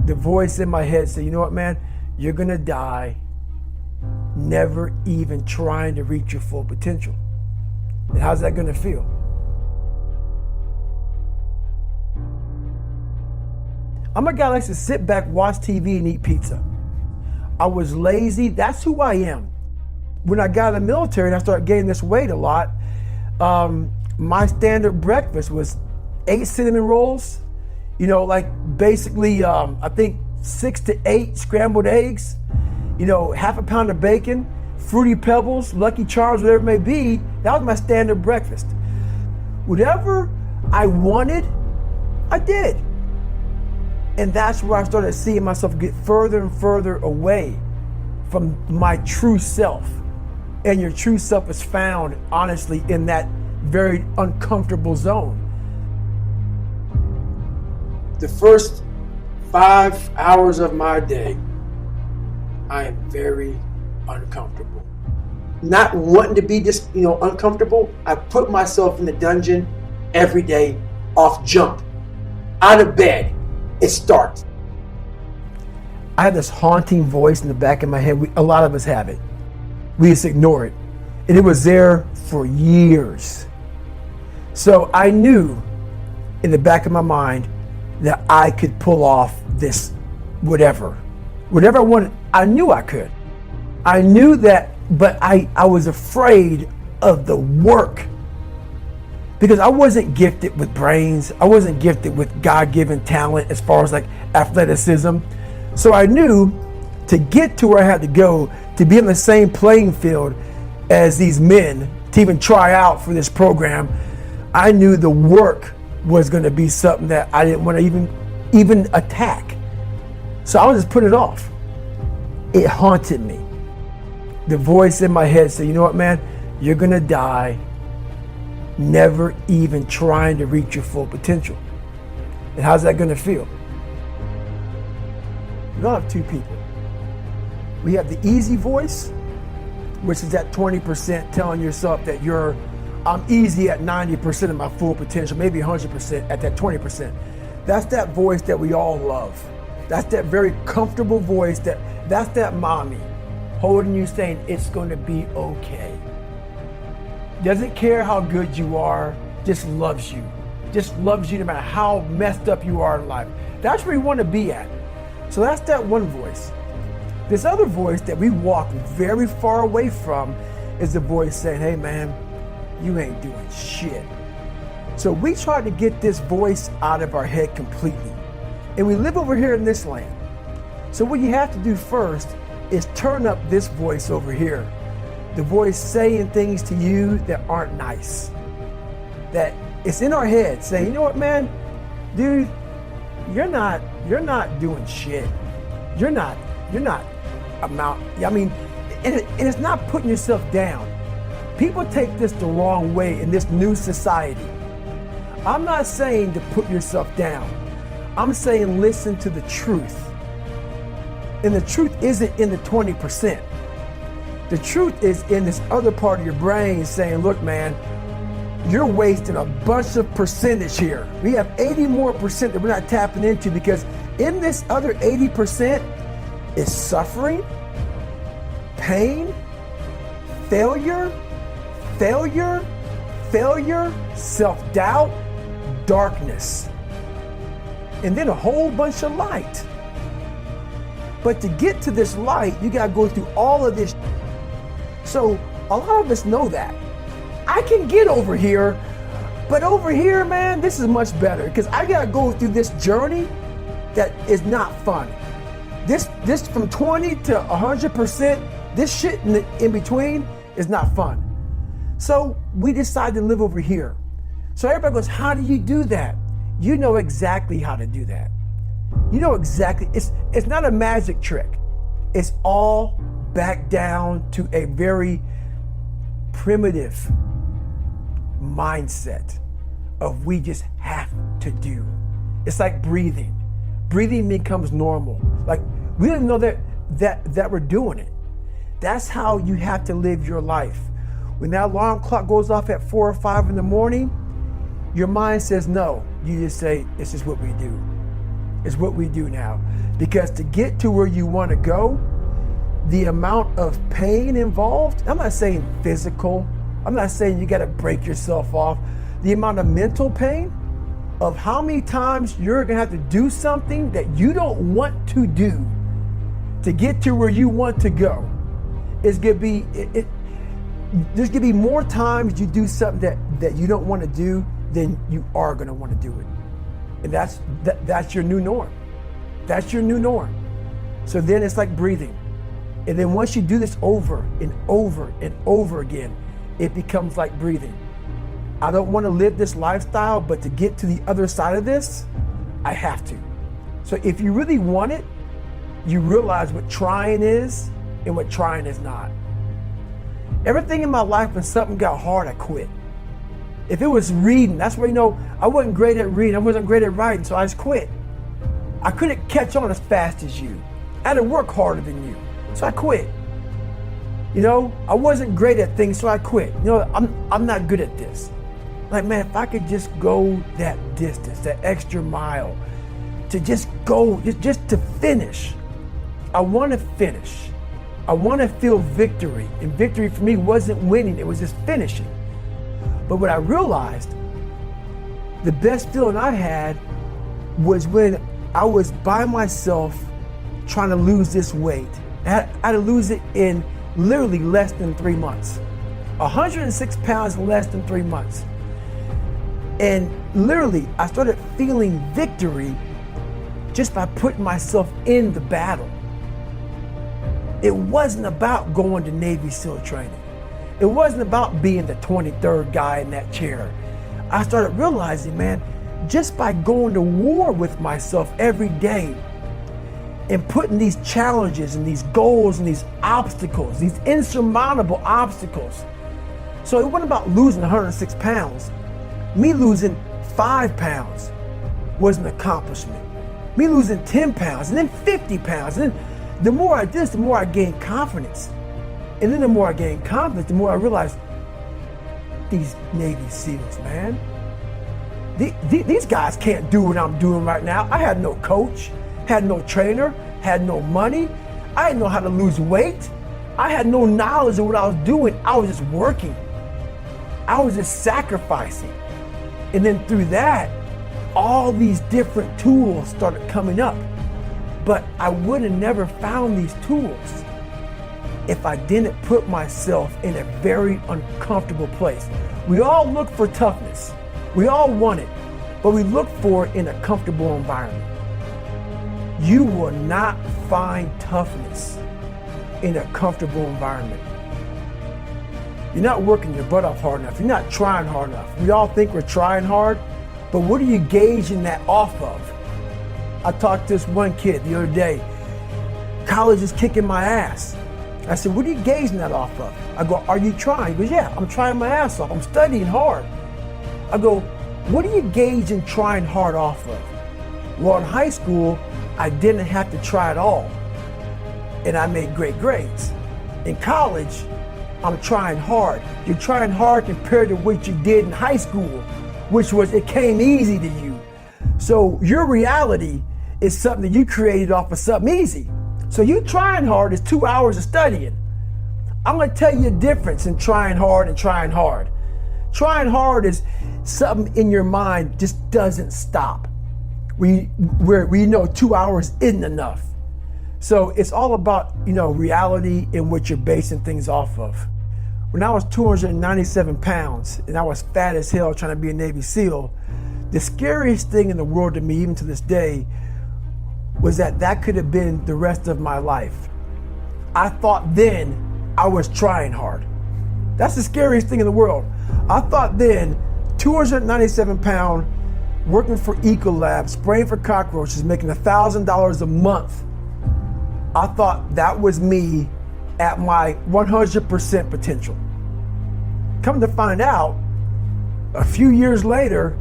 The voice in my head said, you know what, man? You're going to die never even trying to reach your full potential. And how's that going to feel? I'm a guy that likes to sit back, watch TV, and eat pizza. I was lazy. That's who I am. When I got in the military and I started gaining this weight a lot, my standard breakfast was 8 cinnamon rolls, basically, I think 6 to 8 scrambled eggs, half a pound of bacon, Fruity Pebbles, Lucky Charms, whatever it may be. That was my standard breakfast. Whatever I wanted, I did. And that's where I started seeing myself get further and further away from my true self. And your true self is found, honestly, in that very uncomfortable zone. The first 5 hours of my day, I am very uncomfortable. Not wanting to be just, uncomfortable, I put myself in the dungeon every day, off jump, out of bed. It starts. I have this haunting voice in the back of my head. A lot of us have it. We just ignore it. And it was there for years. So I knew in the back of my mind that I could pull off this whatever I wanted. I knew I could. I knew that, but I was afraid of the work. Because I wasn't gifted with brains. I wasn't gifted with God-given talent as far as like athleticism. So I knew to get to where I had to go, to be in the same playing field as these men, to even try out for this program, I knew the work was going to be something that I didn't want to even attack. So I was just putting it off. It haunted me. The voice in my head said, you know what, man? You're going to die never even trying to reach your full potential. And how's that going to feel? We all have two people. We have the easy voice, which is that 20% telling yourself that I'm easy at 90% of my full potential, maybe 100% at that 20%. That's that voice that we all love. That's that very comfortable voice that's that mommy holding you saying it's going to be okay. Doesn't care how good you are, just loves you. Just loves you no matter how messed up you are in life. That's where you want to be at. So that's that one voice. This other voice that we walk very far away from is the voice saying, hey man, you ain't doing shit. So we try to get this voice out of our head completely. And we live over here in this land. So what you have to do first is turn up this voice over here. The voice saying things to you that aren't nice. That it's in our head saying, you know what, man, dude, you're not doing shit. You're not and it's not putting yourself down. People take this the wrong way in this new society. I'm not saying to put yourself down. I'm saying listen to the truth. And the truth isn't in the 20%. The truth is in this other part of your brain saying, look, man, you're wasting a bunch of percentage here. We have 80 more percent that we're not tapping into, because in this other 80% is suffering, pain, failure, self-doubt, darkness, and then a whole bunch of light. But to get to this light, you gotta go through all of this. So a lot of us know that. I can get over here, but over here, man, this is much better, because I gotta go through this journey that is not fun. This from 20 to 100%, this shit in between is not fun. So we decide to live over here. So everybody goes, how do you do that? You know exactly how to do that. You know exactly, it's not a magic trick. It's all back down to a very primitive mindset of we just have to do. It's like breathing. Breathing becomes normal. Like we didn't know that we're doing it. That's how you have to live your life. When that alarm clock goes off at 4 or 5 in the morning, your mind says no. You just say, it's just what we do. It's what we do now. Because to get to where you want to go, the amount of pain involved, I'm not saying physical, I'm not saying you got to break yourself off. The amount of mental pain of how many times you're going to have to do something that you don't want to do to get to where you want to go is going to be, there's going to be more times you do something that you don't want to do than you are going to want to do it. And that's your new norm. That's your new norm. So then it's like breathing. And then once you do this over and over and over again, it becomes like breathing. I don't want to live this lifestyle, but to get to the other side of this, I have to. So if you really want it, you realize what trying is and what trying is not. Everything in my life, when something got hard, I quit. If it was reading, that's where, I wasn't great at reading, I wasn't great at writing, so I just quit. I couldn't catch on as fast as you. I had to work harder than you, so I quit. I wasn't great at things, so I quit. I'm not good at this. Like, man, if I could just go that distance, that extra mile, to just go, just to finish. I want to finish. I want to feel victory. And victory for me wasn't winning, it was just finishing. But what I realized, the best feeling I had was when I was by myself trying to lose this weight. I had to lose it in literally less than 3 months. 106 pounds in less than 3 months. And literally, I started feeling victory just by putting myself in the battle. It wasn't about going to Navy SEAL training. It wasn't about being the 23rd guy in that chair. I started realizing, man, just by going to war with myself every day and putting these challenges and these goals and these obstacles, these insurmountable obstacles. So it wasn't about losing 106 pounds. Me losing 5 pounds was an accomplishment. Me losing 10 pounds and then 50 pounds. And then the more I did this, the more I gained confidence. And then the more I gained confidence, the more I realized these Navy SEALs, man. These guys can't do what I'm doing right now. I had no coach, had no trainer, had no money. I didn't know how to lose weight. I had no knowledge of what I was doing. I was just working. I was just sacrificing. And then through that, all these different tools started coming up. But I would have never found these tools if I didn't put myself in a very uncomfortable place. We all look for toughness. We all want it, but we look for it in a comfortable environment. You will not find toughness in a comfortable environment. You're not working your butt off hard enough. You're not trying hard enough. We all think we're trying hard, but what are you gauging that off of? I talked to this one kid the other day. College is kicking my ass. I said, what are you gauging that off of? I go, are you trying? He goes, yeah, I'm trying my ass off. I'm studying hard. I go, what are you gauging trying hard off of? Well, in high school, I didn't have to try at all. And I made great grades. In college, I'm trying hard. You're trying hard compared to what you did in high school, which was it came easy to you. So your reality is something that you created off of something easy. So you trying hard is 2 hours of studying. I'm going to tell you the difference in trying hard and trying hard. Trying hard is something in your mind just doesn't stop. We 2 hours isn't enough. So it's all about, reality and what you're basing things off of. When I was 297 pounds and I was fat as hell trying to be a Navy SEAL, the scariest thing in the world to me, even to this day, was that could have been the rest of my life. I thought then I was trying hard. That's the scariest thing in the world. I thought then, 297 pound, working for Ecolab, spraying for cockroaches, making $1,000 a month. I thought that was me at my 100% potential. Come to find out, a few years later,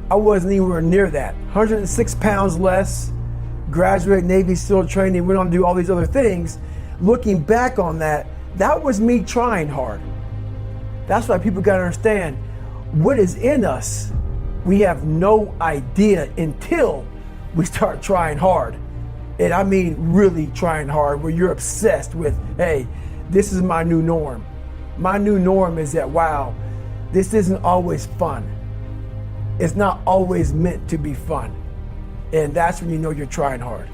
I wasn't anywhere near that. 106 pounds less, graduated Navy SEAL training, went on to do all these other things. Looking back on that, that was me trying hard. That's why people gotta understand what is in us. We have no idea until we start trying hard. And I mean really trying hard, where you're obsessed with, hey, this is my new norm. My new norm is that, wow, this isn't always fun. It's not always meant to be fun. And that's when you know you're trying hard.